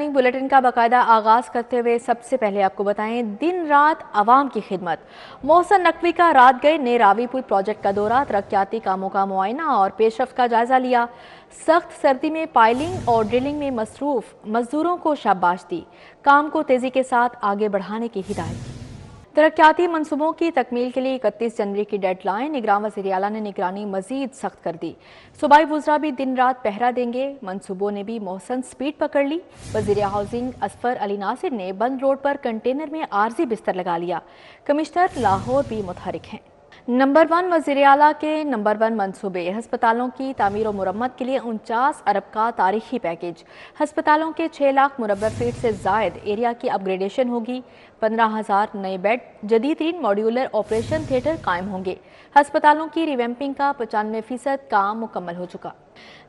Bulletin का बाकायदा आगाज करते हुए सबसे पहले आपको बताएं, दिन रात आवाम की खिदमत। मोहसिन नकवी का रात गए ने रावी पुल प्रोजेक्ट का दौरा, तरक्याती कामों का मुआयना और पेशरफ्त का जायजा लिया। सख्त सर्दी में पाइलिंग और ड्रिलिंग में मसरूफ मजदूरों को शाबाश दी, काम को तेजी के साथ आगे बढ़ाने की हिदायत की। तरक्याती मंसूबों की तकमील के लिए 31 जनवरी की डेडलाइन, निगरान वज़ीर आला ने निगरानी मजीद सख्त कर दी। सूबाई वुज़रा भी दिन रात पहरा देंगे, मंसूबों ने भी मोहसन स्पीड पकड़ ली। वज़ीर हाउसिंग असफर अली नासिर ने बंद रोड पर कंटेनर में आर्जी बिस्तर लगा लिया। कमिश्नर लाहौर भी मुतहरिक हैं। नंबर 1 वज़ीर आला के नंबर 1 मंसूबे, हस्पतालों की तामीर और मुरम्मत के लिए 49 अरब का तारीखी पैकेज। हस्पतालों के 6 लाख मुरब्बा फीट से जायद एरिया की अपग्रेडेशन होगी। 15,000 नए बेड, जदीद मॉड्यूलर ऑपरेशन थिएटर कायम होंगे। हस्पतालों की रिवैम्पिंग का 95% काम मुकम्मल हो चुका।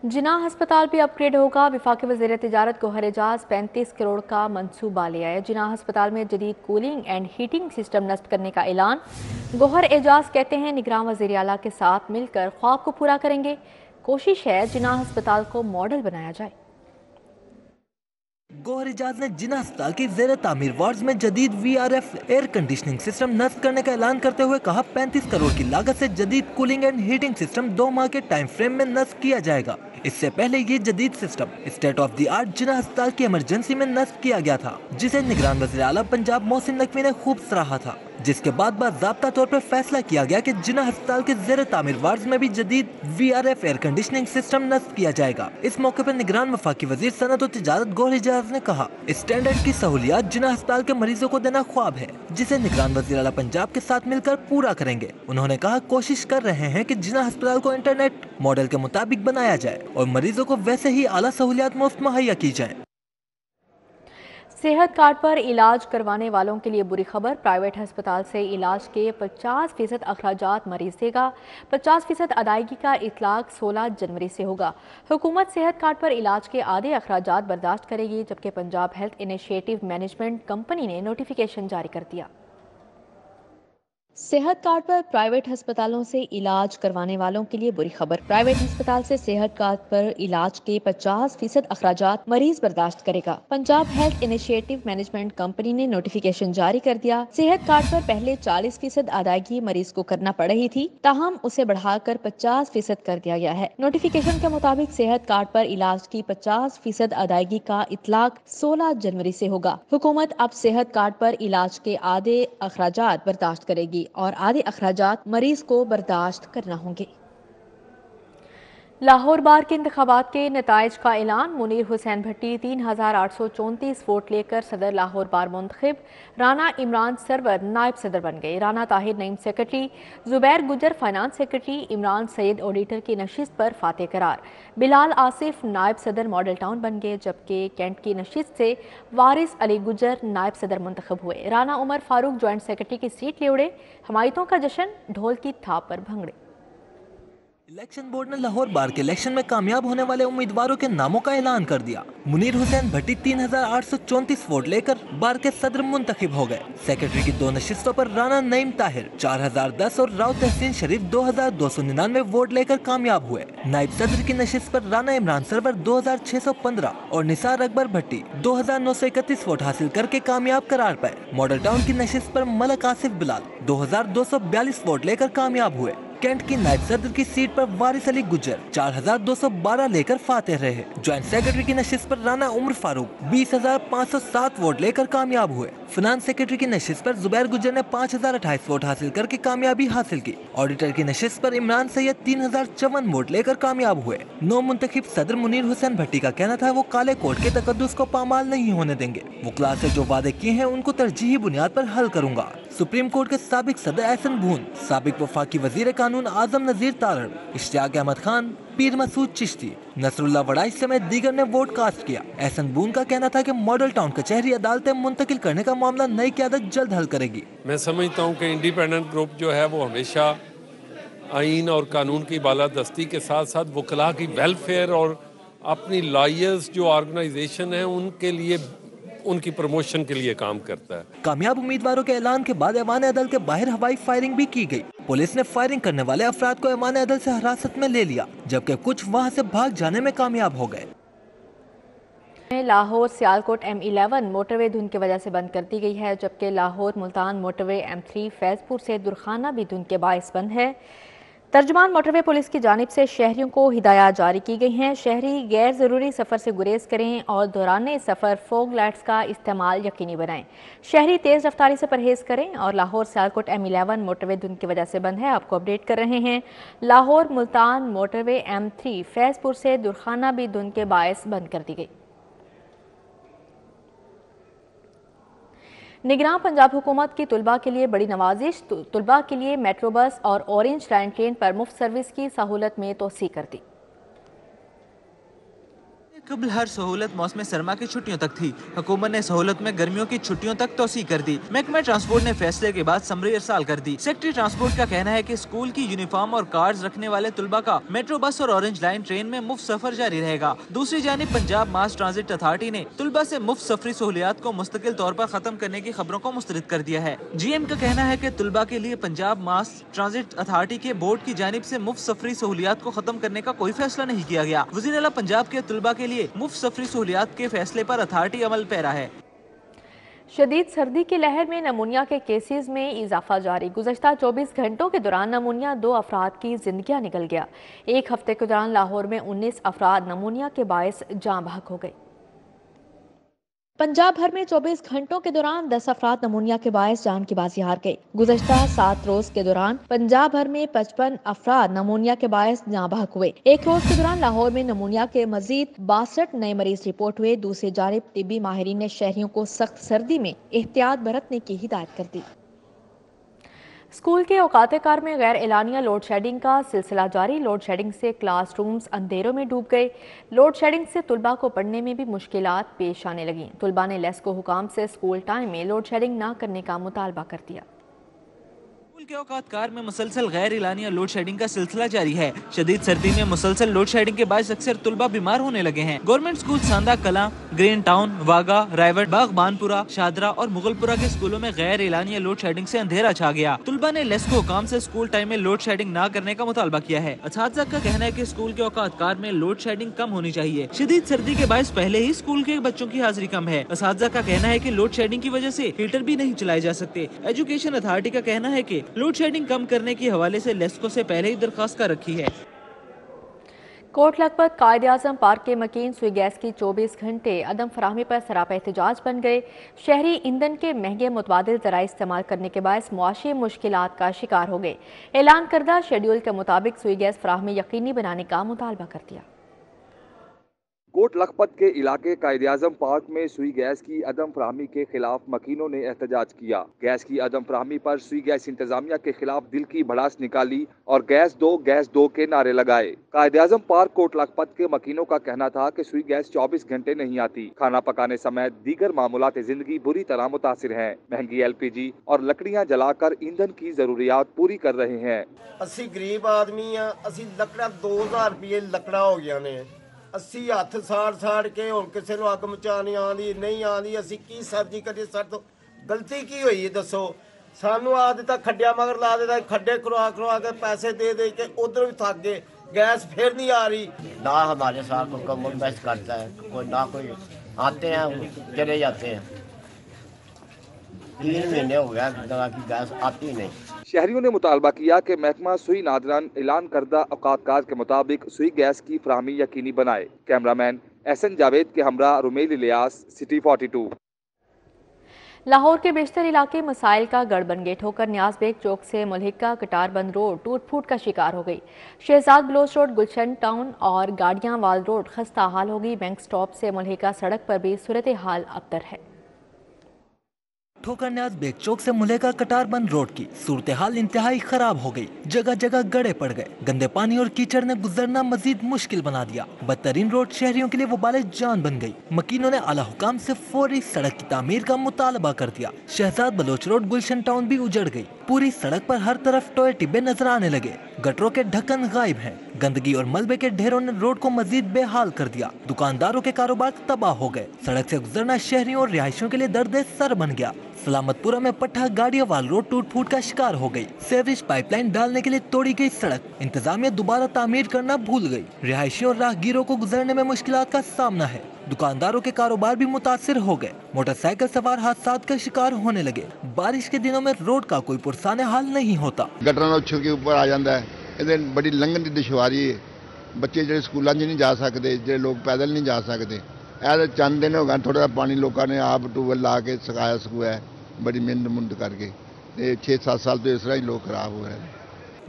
जिना हस्पताल भी अपग्रेड होगा। वफाकी वज़ीर तिजारत गौहर एजाज 35 करोड़ का मंसूबा ले आए। जिना हस्पताल में जदीद कूलिंग एंड हीटिंग सिस्टम नस्ब करने का ऐलान। गौहर एजाज कहते हैं, निगरान वज़ीर आला के साथ मिलकर ख्वाब को पूरा करेंगे। कोशिश है जिना हस्पताल को मॉडल बनाया जाए। गौहर एजाज ने जिना अस्पताल की ज़ेर तामीर वार्ड्स में जदीद VRF एयर कंडीशनिंग सिस्टम नस्ब करने का ऐलान करते हुए कहा, 35 करोड़ की लागत से जदीद कूलिंग एंड हीटिंग सिस्टम 2 माह के टाइम फ्रेम में नस्ब किया जाएगा। इससे पहले ये जदीद system state of the art Jinnah अस्पताल की इमरजेंसी में नस्ब किया गया था, जिसे निगरान वज़ीर आला पंजाब मोहसिन नकवी ने खूब सराहा था, जिसके बाद बाज़ाब्ता तौर पर फैसला किया गया कि जिना अस्पताल के ज़ेर तामीर वार्ड्स में भी जदीद VRF एयर कंडीशनिंग सिस्टम नस्ब किया जाएगा। इस मौके पर निगरान वफाकी वज़ीर सनअत और तिजारत गौहर एजाज ने कहा, स्टैंडर्ड की सहूलियात जिना अस्पताल के मरीजों को देना ख्वाब है, जिसे निगरान वज़ीर आला पंजाब के साथ मिलकर पूरा करेंगे। उन्होंने कहा, कोशिश कर रहे हैं कि जिना अस्पताल को इंटरनेट मॉडल के मुताबिक बनाया जाए और मरीजों को वैसे ही आला सहूलियात मुफ्त मुहैया की जाए। सेहत कार्ड पर इलाज करवाने वालों के लिए बुरी खबर, प्राइवेट अस्पताल से इलाज के 50% अखराजात मरीज देगा। 50% अदायगी का इतलाक 16 जनवरी से होगा। हुकूमत सेहत कार्ड पर इलाज के आधे अखराजात बर्दाश्त करेगी, जबकि Punjab health initiative management company ने नोटिफिकेशन जारी कर दिया। सेहत कार्ड पर प्राइवेट अस्पतालों से इलाज करवाने वालों के लिए बुरी खबर, प्राइवेट अस्पताल से सेहत कार्ड पर इलाज के 50% अखराजात मरीज बर्दाश्त करेगा। Punjab health initiative management company ने नोटिफिकेशन जारी कर दिया। सेहत कार्ड पर पहले 40% अदायगी मरीज को करना पड़ रही थी, ताहम उसे बढ़ाकर 50% कर दिया गया है। नोटिफिकेशन के मुताबिक सेहत कार्ड पर इलाज की 50% अदायगी का इतलाक 16 जनवरी से होगा। हुकूमत अब सेहत कार्ड पर इलाज के आधे अखराजात बर्दाश्त करेगी और आधे अखराजात मरीज को बर्दाश्त करना होंगे। लाहौर बार के इंतखाबात के नताइज का ऐलान, मुनीर हुसैन भट्टी 3834 वोट लेकर सदर लाहौर बार मुंतखब। राना इमरान सरवर नायब सदर बन गए। राना ताहिर नईम सेक्रेटरी, जुबैर गुजर finance secretary, Imran Syed auditor की नशिस्त पर फातेह करार। बिलाल आसिफ नायब सदर मॉडल टाउन बन गए, जबकि कैंट की नशिस्त से वारिस अली गुजर नायब सदर मुंतखब हुए। राना उमर फारूक ज्वाइंट सेक्रेटरी की सीट ले उड़े। हमायतों का जश्न ढोल की थाप पर भंगड़े। इलेक्शन बोर्ड ने लाहौर बार के इलेक्शन में कामयाब होने वाले उम्मीदवारों के नामों का ऐलान कर दिया। मुनीर हुसैन भट्टी 3834 वोट लेकर बार के सदर मुंतखब हो गए। सेक्रेटरी की 2 नशिस्तों पर राना नईम ताहिर 4010 और राव तहसीन शरीफ 2299 वोट लेकर कामयाब हुए। नायब सदर की नशिस्त पर राना इमरान सरवर 2615 और निसार अकबर भट्टी 2931 वोट हासिल करके कामयाब करार पाए। मॉडल टाउन की नशिस्त पर मलक आसिफ बिलाल 2242 वोट लेकर कामयाब हुए। कैंट की नायब सदर की सीट पर वारिस अली गुजर 4212 लेकर फातेह रहे। ज्वाइंट सेक्रेटरी की नशिस्त पर राना उमर फारूक 20507 वोट लेकर कामयाब हुए। फाइनेंस सेक्रेटरी की नशिस्त पर जुबैर गुजर ने 5028 वोट हासिल करके कामयाबी हासिल की। ऑडिटर की नशिस्त पर इमरान सैयद 3054 वोट लेकर कामयाब हुए। नौ मुंतखब सदर मुनीर हुसैन भट्टी का कहना था, वो काले कोट के तकद्दुस को पामाल नहीं होने देंगे। वो क्लास से जो वादे किए हैं उनको तरजीही बुनियाद पर हल करूंगा। सुप्रीम कोर्ट के साबिक सदर एहसन भून, साबिक वफाकी वजीर कानून आजम नजीर तारड़, इश्तियाक अहमद खान, पीर मसूद चिश्ती, नसरुल्लाह वड़ाई समेत दीगर ने वोट कास्ट किया। एहसन भून का कहना था कि मॉडल टाउन कचहरी अदालतें मुंतकिल करने का मामला नई क़यादत जल्द हल करेगी। मैं समझता हूँ कि इंडिपेंडेंट ग्रुप जो है वो हमेशा आइन और कानून की बालादस्ती के साथ साथ वकला की वेलफेयर और अपनी लॉयर्स जो ऑर्गेनाइजेशन है उनके लिए, उनकी प्रमोशन के लिए काम करता है। कामयाब उम्मीदवारों के ऐलान के बाद ऐवान अदल के बाहर हवाई फायरिंग भी की गई। पुलिस ने फायरिंग करने वाले अफराद को ऐवान अदल से हिरासत में ले लिया, जबकि कुछ वहां से भाग जाने में कामयाब हो गए। लाहौर सियालकोट M11 मोटरवे धुंध की वजह से बंद कर दी गई है, जबकि लाहौर मुल्तान मोटरवे M3 फैजपुर से दुरखाना भी धुंध के बायस बंद है। तर्जुमान मोटरवे पुलिस की जानिब से शहरियों को हिदायत जारी की गई हैं। शहरी गैर ज़रूरी सफ़र से गुरेज करें और दौरान सफ़र फोग लाइट्स का इस्तेमाल यकीनी बनाएं। शहरी तेज़ रफ्तारी से परहेज़ करें और लाहौर सियालकोट M11 मोटरवे धुंध की वजह से बंद है। आपको अपडेट कर रहे हैं। लाहौर मुल्तान मोटरवे M3 फैजपुर से दुरखाना भी धुंध के बायस बंद कर दी गई। निगरान पंजाब हुकूमत की तुलबा के लिए बड़ी नवाजिश, तुलबा के लिए मेट्रो बस और ऑरेंज लाइन ट्रेन पर मुफ्त सर्विस की सहूलत में तोसी कर दी। कबल हर सहूलत मौसम सरमा की छुट्टियों तक थी। हुकूमत ने सहूलत में गर्मियों की छुट्टियों तक तोसी कर दी। महकमा ट्रांसपोर्ट ने फैसले के बाद समरी इरसाल कर दी। सेक्रेटरी ट्रांसपोर्ट का कहना है कि स्कूल की यूनिफॉर्म और कार्ड्स रखने वाले तुलबा का मेट्रो बस और ऑरेंज लाइन ट्रेन में मुफ्त सफर जारी रहेगा। दूसरी जानिब पंजाब मास ट्रांजिट अथॉरिटी ने तुलबा से मुफ्त सफरी सहूलियात को मुस्तकिल तौर पर खत्म करने की खबरों को मुस्तरद कर दिया है। GM का कहना है कि तुलबा के लिए पंजाब मास ट्रांजिट अथॉरिटी के बोर्ड की जानिब से मुफ्त सफरी सहूलियात को खत्म करने का कोई फैसला नहीं किया गया। वज़ीर आला पंजाब के तुलबा के लिए मुफ्त सफरी सहूलियात के फैसले पर अथॉरिटी अमल पैरा है। शदीद सर्दी की लहर में नमूनिया के केसेस में इजाफा जारी। गुज़श्ता 24 घंटों के दौरान नमूनिया 2 अफराद की जिंदगियां निकल गया। एक हफ्ते के दौरान लाहौर में 19 अफराद नमूनिया के बायस जाँ बहक हो गए। पंजाब भर में 24 घंटों के दौरान 10 अफराद नमूनिया के बायस जान की बाजी हार गए। गुज़श्ता 7 रोज के दौरान पंजाब भर में 55 अफराद नमूनिया के बायस जाँ बहक हुए। एक रोज के दौरान लाहौर में नमूनिया के मजीद 62 नए मरीज रिपोर्ट हुए। दूसरी जानिब तिब्बी माहिरीन ने शहरियों को सख्त सर्दी में एहतियात बरतने की हिदायत कर दी। स्कूल के औकात-ए-कार में गैर एलानिया लोड शेडिंग का सिलसिला जारी। लोड शेडिंग से क्लास रूम्स अंधेरों में डूब गए। लोड शेडिंग से तुलबा को पढ़ने में भी मुश्किलात पेश आने लगी। तुलबा ने लेस्को हुकाम से स्कूल टाइम में लोड शेडिंग न करने का मुतालबा कर दिया। स्कूल के औकात-कार में मुसलसल गैर एलानिया लोड शेडिंग का सिलसिला जारी है। शदीद सर्दी में मुसलसल लोड शेडिंग के बायस अक्सर तुलबा बीमार होने लगे हैं। गवर्नमेंट स्कूल सांदा कला, ग्रीन टाउन, वागा, रायवट, बागबानपुरा, शादरा और मुगलपुरा के स्कूलों में गैर एलानिया लोड शेडिंग से अंधेरा छा गया। तुलबा ने लेस्को हुकाम से स्कूल टाइम में लोड शेडिंग न करने का मुतालबा किया है। असातिज़ा का कहना है कि स्कूल के औकात-कार में लोड शेडिंग कम होनी चाहिए। शदीद सर्दी के बायस पहले ही स्कूल के बच्चों की हाजिरी कम है। असातिज़ा का कहना है कि लोड शेडिंग की वजह से हीटर भी नहीं चलाए जा सकते। एजुकेशन अथॉरिटी का कहना है कि लोड शेडिंग कम करने के हवाले से लेस्को से पहले ही दरखास्त कर रखी है। कोट लखपत कायद-ए-आज़म पार्क के मकीन सुई गैस की 24 घंटे अदम फराहमी पर सरापा एहतजाज बन गए। शहरी ईंधन के महंगे मुतबादिल ज़राए इस्तेमाल करने के बायस मुआशी मुश्किलात का शिकार हो गए। ऐलान करदा शेड्यूल के मुताबिक सुई गैस फराहमी यकीनी बनाने का मुतालबा कर दिया। कोट लखपत के इलाके कायद-ए-आज़म पार्क में सुई गैस की अदम फराहमी के खिलाफ मकीनों ने एहतजाज किया। गैस की अदम फराहमी पर सुई गैस इंतजामिया के खिलाफ दिल की भड़ास निकाली और गैस दो के नारे लगाए। कायद-ए-आज़म पार्क कोट लखपत के मकीनों का कहना था कि सुई गैस 24 घंटे नहीं आती। खाना पकाने समेत दीगर मामूलात जिंदगी बुरी तरह मुतासिर हैं। महंगी LPG और लकड़ियाँ जलाकर ईंधन की जरूरियात पूरी कर रहे हैं। असी गरीब आदमी हाँ, असी लकड़ा 2000 रुपये लकड़ा हो गया ने। असी हथ साड़ के हुण किसी नूं अग मचानी आंदी नहीं आंदी, असी की सब्जी करिए? साडे तो गलती की हुई है दसो? सानू आ दिता खड्डिया मगर ला देता, खड्डे करवा के पैसे दे के उधर भी थक गए। गैस फिर नहीं आ रही। ना हमारे साथ कोई कम इन्वेस्ट करता है, कोई ना कोई आते हैं चले जाते हैं। 3 महीने हो गया दवा की गैस आती नहीं। शहरियों ने मुतालबा किया कि महकमा सुई नादरान ऐलान करदा औकात-कार के मुताबिक सुई गैस की फराहमी यकीनी बनाए। कैमरामैन एहसन जावेद के हमरा रुमेल इलियास, सिटी 42। लाहौर के बेशतर इलाके मसाइल का गढ़ बन गए। ठोकर न्याज बेग चौक से मुल्हिका कटारबंद रोड टूट फूट का शिकार हो गई। शहजाद बलोच रोड, गुलशन टाउन और गाड़ियां वाल रोड खस्ता हाल हो गई। बैंक स्टॉप से मुल्हिका सड़क पर भी सूरत हाल अबतर है। ठोकर न्याज बेग चौक से मुल्हिका कटारबंद रोड की सूरत हाल इंतहाई खराब हो गई। जगह जगह गड्ढे पड़ गए। गंदे पानी और कीचड़ ने गुजरना मजीद मुश्किल बना दिया। बदतरीन रोड शहरियों के लिए वो बाले जान बन गई। मकीनों ने आला हुकाम से फौरी सड़क की तामीर का मुतालबा कर दिया। शहजाद बलोच रोड, गुलशन टाउन भी उजड़ गई। पूरी सड़क पर हर तरफ टोए टिब्बे नजर आने लगे। गटरों के ढक्कन गायब हैं। गंदगी और मलबे के ढेरों ने रोड को मजीद बेहाल कर दिया। दुकानदारों के कारोबार तबाह हो गए। सड़क से गुजरना शहरियों और रिहायशियों के लिए दर्द सर बन गया। सलामतपुरा में पट्टा गाड़ियां वाल रोड टूट फूट का शिकार हो गई। सीवरेज पाइपलाइन डालने के लिए तोड़ी गई सड़क इंतजामिया दोबारा तामीर करना भूल गई। रिहायशियों और राहगीरों को गुजरने में मुश्किलात का सामना है। दुकानदारों के कारोबार भी मुतासिर हो गए। मोटरसाइकिल सवार हादसात का शिकार होने लगे। बारिश के दिनों में रोड का कोई पुरसाने हाल नहीं होता। गटरां दा उछल के ऊपर आ जाता है, ਇਹਦੇ बड़ी लंघन की दुश्वारी है। बच्चे ਜਿਹੜੇ ਸਕੂਲਾਂ 'ਚ नहीं जा सकते, ਜਿਹੜੇ लोग पैदल नहीं जा सकते। ਇਹ चंद दिन हो गए थोड़ा जिहा पानी लोगों ने आप ट्यूबवेल ला के सकाया सकुआ है, बड़ी मिहनत करके। 6-7 साल तो इस तरह ही लोग खराब हो रहे हैं।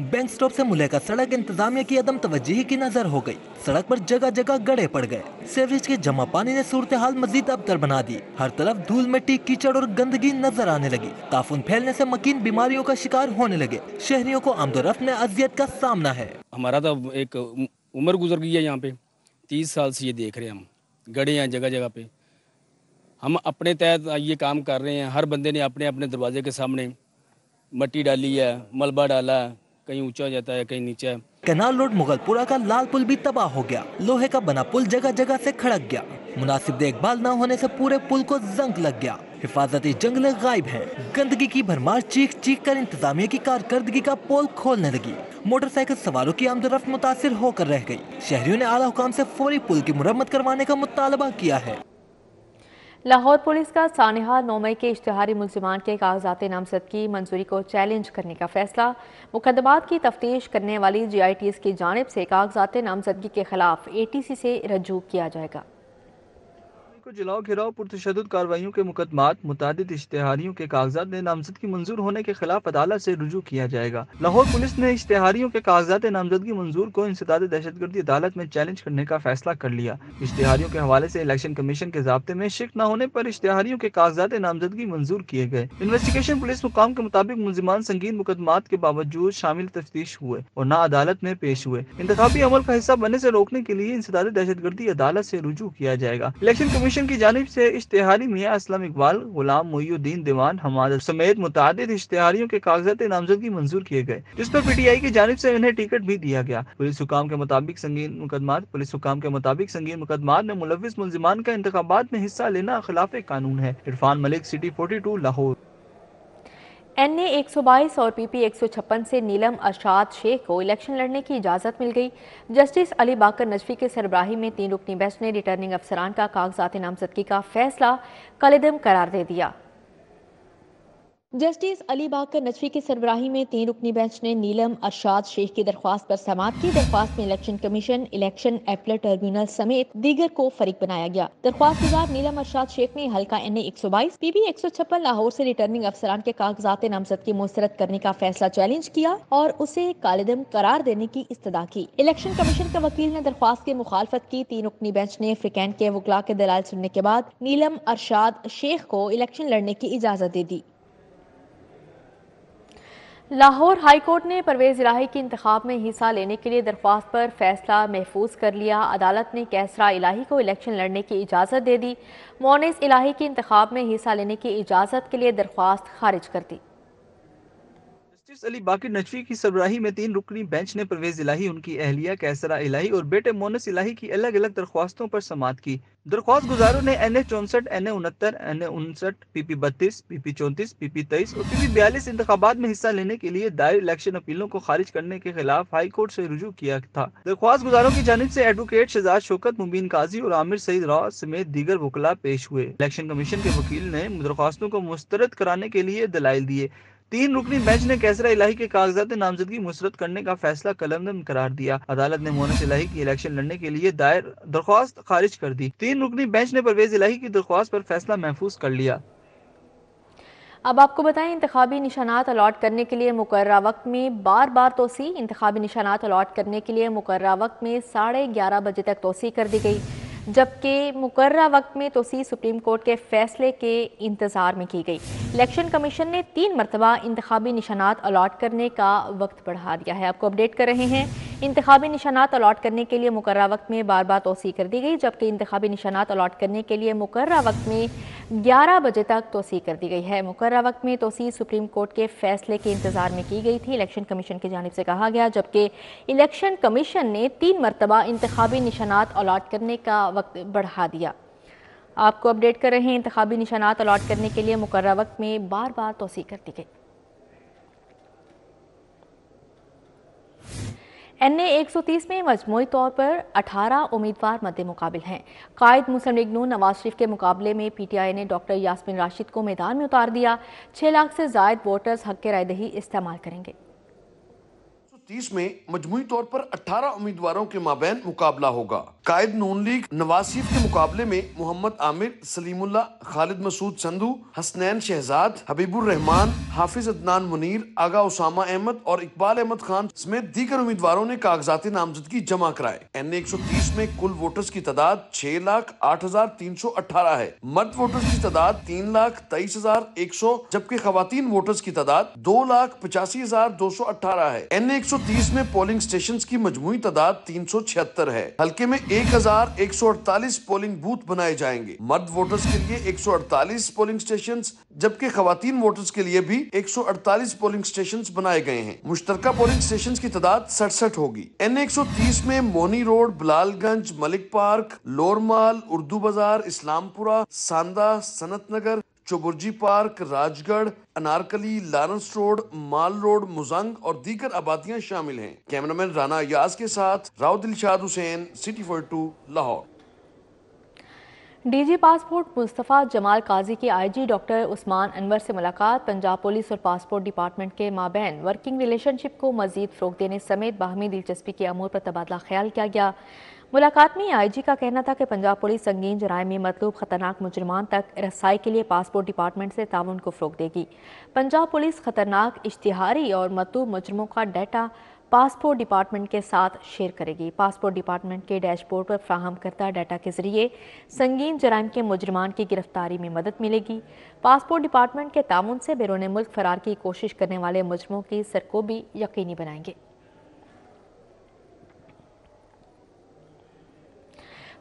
बैंक स्टॉप से मुलेका सड़क इंतजामिया की अदम तवज्जोही की नजर हो गई। सड़क पर जगह जगह गड्ढे पड़ गए। सीवरेज के जमा पानी ने सूरत हाल मजीद अबतर बना दी। हर तरफ धूल मिट्टी कीचड़ और गंदगी नजर आने लगी। ताफून फैलने से मकीन बीमारियों का शिकार होने लगे। शहरियों को आमदोरफ्त में अजियत का सामना है। हमारा तो एक उम्र गुजर गई है यहाँ पे, 30 साल से ये देख रहे हैं हम, गड्ढे हैं जगह जगह पे। हम अपने तहत ये काम कर रहे हैं। हर बंदे ने अपने अपने दरवाजे के सामने मट्टी डाली है, मलबा डाला है, कहीं ऊंचा हो जाता है कहीं नीचा है। कैनाल रोड मुगलपुरा का लाल पुल भी तबाह हो गया। लोहे का बना पुल जगह जगह से खड़क गया। मुनासिब देखभाल न होने से पूरे पुल को जंग लग गया। हिफाजती जंगलें गायब हैं। गंदगी की भरमार चीख चीख कर इंतजामिया की कारकर्दगी का पोल खोलने लगी। मोटरसाइकिल सवारों की आमदोरफ्त मुतासिर होकर रह गई। शहरियों ने आला हुकाम से फौरी पुल की मुरम्मत करवाने का मुतालबा किया है। लाहौर पुलिस का सानिहा 9 मई के इश्तिहारी मुल्जिमान के कागजात नामजदगी मंजूरी को चैलेंज करने का फैसला। मुकदमात की तफ्तीश करने वाली GITS की जानिब से कागजात नामजदगी के खिलाफ ATC से रजू किया जाएगा। को जलाओ घिराव पुरतशद्दुद कार्रवाइयों के मुकदमात मुतादिद इश्तिहारियों के कागजात नामजदगी मंजूर होने के खिलाफ अदालत से रुजू किया जाएगा। लाहौर पुलिस ने इश्तिहारियों के कागजात नामजदगी मंजूर को इंसदाद दहशतगर्दी अदालत में चैलेंज करने का फैसला कर लिया। इश्तिहारियों के हवाले से इलेक्शन कमीशन के ज़ाब्ते में शिक न होने पर इश्तिहारियों के कागजात नामजदगी मंजूर किए गए। इन्वेस्टिगेशन पुलिस मुकाम के मुताबिक मुल्जिमान संगीन मुकदमात के बावजूद शामिल तफ्तीश हुए और न अदालत में पेश हुए। इंतखाबी अमल का हिस्सा बनने से रोकने के लिए इंसदाद दहशतगर्दी अदालत से रुजू किया जाएगा। इलेक्शन कमीशन की जानिब से इश्तिहारी मियां असलम इकबाल, गुलाम मोइनुद्दीन दीवान हमाद समेत मुतादिद इश्तिहारियों के कागजात नामजदगी मंजूर किए गए, जिस पर PTI की जानिब से उन्हें टिकट भी दिया गया। पुलिस हुकाम के मुताबिक संगीन मुकदमात में मुलव्विस मुल्जिमान का इंतखाबात में हिस्सा लेना खिलाफ कानून है। इरफान मलिक, सिटी 42, लाहौर। NA 122 और PP 156 से नीलम अरशाद शेख को इलेक्शन लड़ने की इजाज़त मिल गई। जस्टिस अली बाकर नजफी के सरबराही में 3 रुकनी बेंच ने रिटर्निंग अफसरान का कागजात नामजदगी का फैसला कलअदम करार दे दिया। जस्टिस अली बाकर नजफी की सरबराही में 3 रुकनी बेंच ने नीलम अरशाद शेख की दरख्वास्त पर समाअत की। दरख्वास्त में election commission, election appeal tribunal समेत दीगर को फरीक बनाया गया। दरख्वास्त गुजार नीलम अरशाद शेख ने हल्का NA 122 PP 156 लाहौर से रिटर्निंग अफसरान के कागजात नामजदगी मुस्तरद करने का फैसला चैलेंज किया और उसे कालिदम करार देने की इस्तदा की। इलेक्शन कमीशन के वकील ने दरख्वास्त की मुखालफत की। 3 रुकनी बेंच ने फ्रीकैंट के वकला के दलाल सुनने के बाद नीलम अरशाद शेख को इलेक्शन लड़ने की इजाजत दे दी। लाहौर हाई कोर्ट ने परवेज इलाही के इंतखाब में हिस्सा लेने के लिए दरख्वास्त पर फैसला महफूज कर लिया। अदालत ने कैसरा इलाही को इलेक्शन लड़ने की इजाज़त दे दी। मोनिस इलाही के इंतखाब में हिस्सा लेने की इजाज़त के लिए दरख्वास्त खारिज कर दी। जस्टिस अली बाकर नजफी की सरबराही में 3 रुकनी बेंच ने परवेज इलाही, उनकी अहलिया कैसरा इलाही और बेटे मोनिस इलाही की अलग अलग दरख्वास्तों पर समाअत की। दरख्वास्त गुजारों ने NA 64, NA 69, NA 59, PP 32, PP 34, PP 23 और PP 42 इंतखाबात में हिस्सा लेने के लिए दायर इलेक्शन अपीलों को खारिज करने के खिलाफ हाई कोर्ट से रुजू किया था। दरख्वास्त गुजारों की जानिब से एडवोकेट शहजाद शौकत, मुबीन काजी और आमिर सईद राव समेत दीगर वकला पेश हुए। इलेक्शन कमीशन के वकील ने दरख्वास्तों को मुस्तरद कराने के लिए दलाइल दिए। 3 रुकनी बेंच ने कैसरा इलाही के कागजात नामजदगी मुस्तरद करने का फैसला कलअदम करार दिया। अदालत ने मोनिस इलाही की इलेक्शन लड़ने के लिए दायर दरख्वास्त खारिज कर दी। 3 रुकनी बेंच ने परवेज इलाही की दरख्वास्त पर फैसला महफूज कर लिया। अब आपको बताएं, इंतखाबी निशानात अलॉट करने के लिए मुकर्ररा वक्त में बार बार तोसी। इंतखाबी निशानात अलॉट करने के लिए मुकर्ररा वक्त में 11:30 बजे तक तोसी कर दी गई, जबकि मुकर्ररा वक्त में तोसी सुप्रीम कोर्ट के फैसले के इंतजार में की गई। इलेक्शन कमीशन ने 3 मरतबा इंतखाबी निशानात अलॉट करने का वक्त बढ़ा दिया है। आपको अपडेट कर रहे हैं, इंतखाबी निशानात अलॉट करने के लिए मुकर्ररा वक्त में बार बार तोसी कर दी गई, जबकि इंतखाबी निशानात अलॉट करने के लिए मुकर्ररा वक्त में 11 बजे तक तोसी कर दी गई है। मुकर्ररा वक्त में तोसी सुप्रीम कोर्ट के फैसले के इंतजार में की गई थी, इलेक्शन कमीशन की जानिब से कहा गया, जबकि इलेक्शन कमीशन ने 3 मरतबा इंतखाबी निशानात अलॉट करने का वक्त बढ़ा दिया। आपको अपडेट कर रहे हैं, इंतखाबी निशानात अलॉट करने के लिए मुकर्ररा वक्त में बार बार तोसी कर दी गई। NA 130 में मजमूई तौर पर 18 उम्मीदवार मद्दे मुकाबिल हैं। कायद मुस्लिम लीग नून नवाज शरीफ के मुकाबले में PTI ने डॉक्टर यास्मीन राशिद को मैदान में उतार दिया। 6 लाख से जायद वोटर्स हक राय दही इस्तेमाल करेंगे। 130 में मजमूई तौर पर 18 उम्मीदवारों के माबैन मुकाबला होगा। कायद नून लीग नवाज शरीफ के मुकाबले में मोहम्मद आमिर, सलीमुल्लाह, खालिद मसूद संधू, हसनैन शहजाद, हबीबुर रहमान, हाफिज अदनान मुनीर, आगा उसामा अहमद और इकबाल अहमद खान समेत दीगर उम्मीदवारों ने कागजात नामजदगी जमा कराए। NA 130 में कुल वोटर्स की तादाद 6,08,318 है। मर्द वोटर्स की तादाद 3,23,100 जबकि खवातीन वोटर्स की तादाद 2,85,218 है। NA 130 में पोलिंग स्टेशंस की मजमूई तादाद 376 है। हल्के में 1,148 पोलिंग बूथ बनाए जाएंगे। मर्द वोटर्स के लिए 148 पोलिंग स्टेशंस जबकि खवातीन वोटर्स के लिए भी 148 पोलिंग स्टेशंस बनाए गए हैं। मुश्तरका पोलिंग स्टेशंस की तादाद 67 होगी। NA 130 में Mohni Road, Bilalganj, Malik Park, Lower Mall, Urdu Bazaar, Islampura, Sanda, Sanat Nagar, Chauburji Park, Rajgarh, Anarkali, Lawrence Road, Mall Road, Mozang और दीगर आबादियां शामिल हैं। कैमरामैन राना अयाज के साथ Rao Dilshad Hussain, city 42 Lahore. DG passport Mustafa Jamal Qazi की IG डॉक्टर उस्मान अनवर से मुलाकात। पंजाब पुलिस और पासपोर्ट डिपार्टमेंट के माबैन वर्किंग रिलेशनशिप को मजीद फ़रोग़ देने समेत बाहमी दिलचस्पी के अमूर पर तबादला ख्याल किया गया। मुलाकात में IG का कहना था कि पंजाब पुलिस संगीन जराइम में मतलूब खतरनाक मुजरिमान तक रसाई के लिए पासपोर्ट डिपार्टमेंट से ताउन को फ़रोग़ देगी। पंजाब पुलिस खतरनाक, इश्तिहारी और मतलूब मुजरिमों का डाटा पासपोर्ट डिपार्टमेंट के साथ शेयर करेगी। पासपोर्ट डिपार्टमेंट के डैशबोर्ड पर फ्राहम करदा डाटा के जरिए संगीन जराइम के मुजरिमान की गिरफ्तारी में मदद मिलेगी। पासपोर्ट डिपार्टमेंट के ताउन से बैरून मुल्क फरार की कोशिश करने वाले मुजरिमों की सरकोबी यकीनी बनाएंगे।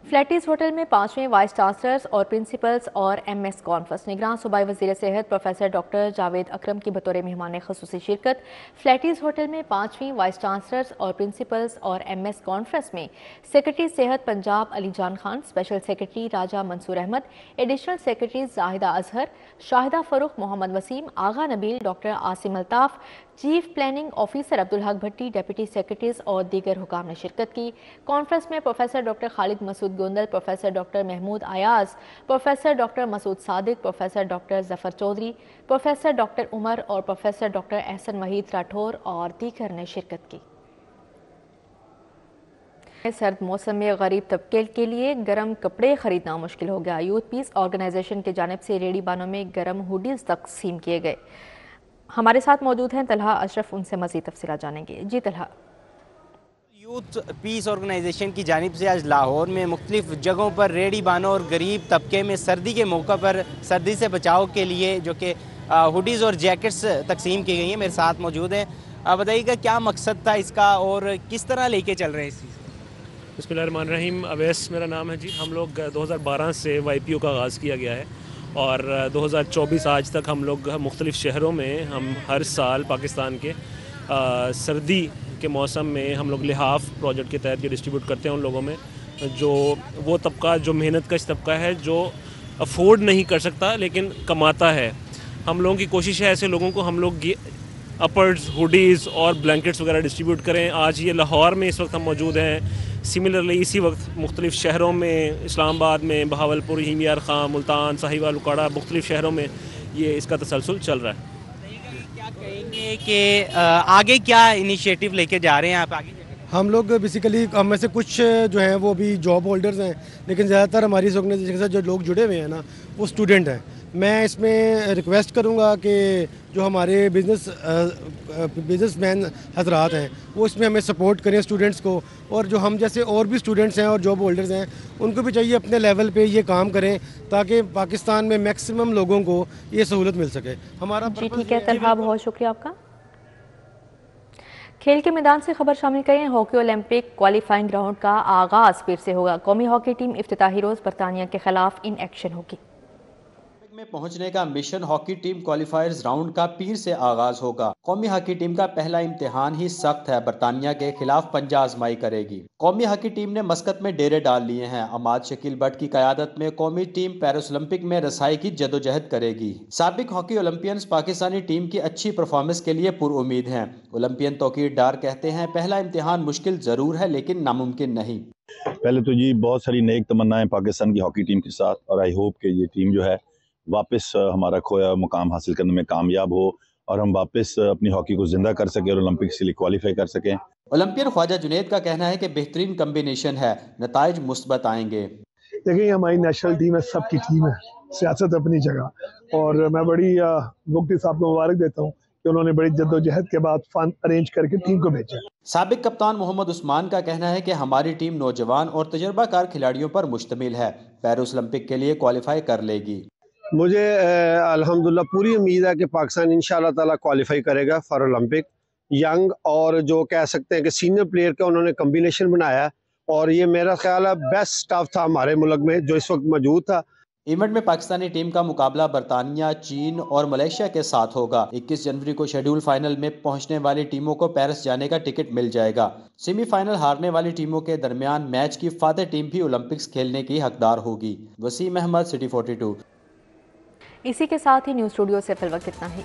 फ्लैटिस होटल में 5वें वाइस चांसलर्स और प्रिंसिपल्स और MS कॉन्फ्रेंस। निगरान सूबाई वज़ीर सेहत प्रोफेसर डॉक्टर जावेद अकरम की बतौर मेहमान ख़ुसूसी शिरकत। फ्लैटिस होटल में 5वीं वाइस चांसलर्स और प्रिंसिपल्स और MS कॉन्फ्रेंस में सेक्रेटरी सेहत Punjab Ali Jan Khan, special secretary Raja Mansoor Ahmad, additional secretary Zahida Azhar, Shahida Farrukh, Mohammad Waseem, Agha Nabeel, doctor Asim Altaf, chief planning officer Abdul Haq Bhatti, deputy secretaries और दीगर हुकाम ने शिरकत की। कॉन्फ्रेंस में professor doctor Khalid Masood Gondal, professor doctor Mahmood Ayaz, professor doctor Masood Sadiq, professor doctor Zafar Chaudhry, professor doctor Umar और प्रोफेसर डॉक्टर एहसन वहीद राठौर और दीगर ने शिरकत की। सर्द मौसम में गरीब तबके के लिए गर्म कपड़े खरीदना मुश्किल हो गया। यूथ पीस ऑर्गेनाइजेशन की जानिब से रेडी बानों में गर्म हुडीज तकसीम किए गए। हमारे साथ मौजूद हैं तलहा अशरफ, उनसे मज़ीद तफसीलात जानेंगे। जी तलहा। यूथ पीस ऑर्गेनाइजेशन की जानिब से आज लाहौर में मुख्तलिफ जगहों पर रेडी बानों और गरीब तबके में सर्दी के मौका पर सर्दी से बचाव के लिए जो कि हुडीज़ और जैकेट्स तकसीम की गई हैं। मेरे साथ मौजूद हैं। बताइएगा क्या मकसद था इसका और किस तरह लेके चल रहे हैं इस चीज़? बिस्मिल्लाहिर्रहमानिर्रहीम। अवैस मेरा नाम है जी। हम लोग 2012 से YPO का आगाज़ किया गया है और 2024 आज तक हम लोग मुख्तलिफ़ शहरों में हम हर साल पाकिस्तान के सर्दी के मौसम में हम लोग लिहाफ प्रोजेक्ट के तहत ये डिस्ट्रीब्यूट करते हैं उन लोगों में जो वो तबका जो मेहनत कश तबका है, जो अफोर्ड नहीं कर सकता लेकिन कमाता है। हम लोगों की कोशिश है ऐसे लोगों को हम लोग अपर्स, हुडीज़ और ब्लैंकेट्स वगैरह डिस्ट्रीब्यूट करें। आज ये लाहौर में इस वक्त हम मौजूद हैं। सिमिलरली इसी वक्त मुख्तलिफ़ शहरों में, इस्लामाबाद में, बहावलपुर, हिमियार खां, मुल्तान, साहिवाल, उकाड़ा, मुख्तलिफ़ शहरों में ये इसका तसलसल चल रहा है। क्या कहेंगे कि आगे क्या इनिशिएटिव लेके जा रहे हैं आप आगे? हम लोग बेसिकली हम में से कुछ जो हैं वो भी जॉब होल्डर्स हैं, लेकिन ज़्यादातर हमारी इस ऑर्गेनाइजेशन के साथ जो लोग जुड़े हुए हैं ना वो स्टूडेंट हैं। मैं इसमें रिक्वेस्ट करूंगा कि जो हमारे बिजनेसमैन हजरात हैं वो इसमें हमें सपोर्ट करें स्टूडेंट्स को, और जो हम जैसे और भी स्टूडेंट्स हैं और जॉब होल्डर्स हैं उनको भी चाहिए अपने लेवल पे ये काम करें ताकि पाकिस्तान में मैक्सिमम लोगों को ये सहूलत मिल सके। हमारा जी ठीक है तलहा, बहुत शुक्रिया आपका। खेल के मैदान से खबर शामिल करें। हॉकी ओलंपिक क्वालिफाइंग राउंड का आगाज फिर से होगा। कौमी हॉकी टीम इफ्तिताही रोज बरतानिया के खिलाफ इन एक्शन होगी। में पहुंचने का मिशन हॉकी टीम क्वालिफायर्स राउंड का पीर से आगाज होगा। कौमी हॉकी टीम का पहला इम्तिहान ही सख्त है, बरतानिया के खिलाफ पंजा आजमाई करेगी। कौमी हॉकी टीम ने मस्कत में डेरे डाल लिए हैं। अमाद शकील भट्ट की क़यादत में कौमी टीम पेरिस ओलंपिक में रसाई की जदोजहद करेगी। साबिक हॉकी ओलंपियंस पाकिस्तानी टीम की अच्छी परफॉर्मेंस के लिए पुरुउम्मीद हैं। ओलंपियन तौकीर डार कहते हैं, पहला इम्तिहान मुश्किल जरूर है लेकिन नामुमकिन नहीं। पहले तो जी बहुत सारी नेक तमन्नाएं पाकिस्तान की हॉकी टीम के साथ, और आई होप कि ये टीम जो है वापस हमारा खोया मुकाम हासिल करने में कामयाब हो और हम वापस अपनी हॉकी को जिंदा कर सकें और ओलंपिक्स के लिए क्वालिफाई कर सकें। ओलंपियन ख्वाजा जुनैद का कहना है कि बेहतरीन कम्बिनेशन है, नताइज मुस्बत आएंगे। देखिए हमारी नेशनल टीम है, सबकी टीम है, सियासत अपनी जगह, और मैं बड़ी मुफ्ती साहब को मुबारक देता हूँ कि उन्होंने बड़ी जद्दोजहद के बाद फंड अरेंज करके टीम को भेजा। साबिक कप्तान मोहम्मद उस्मान का कहना है कि हमारी टीम नौजवान और तजुर्बाकार खिलाड़ियों पर मुश्तमिल है, पेरिस ओलंपिक के लिए क्वालिफाई कर लेगी। मुझे अल्हम्दुलिल्लाह पूरी उम्मीद है कि पाकिस्तान इंशाअल्लाह ताला क्वालिफाई करेगा फॉर ओलंपिक। यंग और जो कह सकते हैं कि सीनियर प्लेयर का उन्होंने कम्बिनेशन बनाया, और ये मेरा ख्याल है बेस्ट स्टाफ था हमारे मुल्क में जो इस वक्त मौजूद था। इवेंट में पाकिस्तानी टीम का मुकाबला बरतानिया, चीन और मलेशिया के साथ होगा। 21 जनवरी को शेड्यूल फाइनल में पहुंचने वाली टीमों को पेरिस जाने का टिकट मिल जाएगा। सेमीफाइनल हारने वाली टीमों के दरमियान मैच की फातह टीम भी ओलंपिक्स खेलने की हकदार होगी। वसीम अहमद, सिटी 42। इसी के साथ ही न्यूज़ स्टूडियो से फिलहाल इतना ही।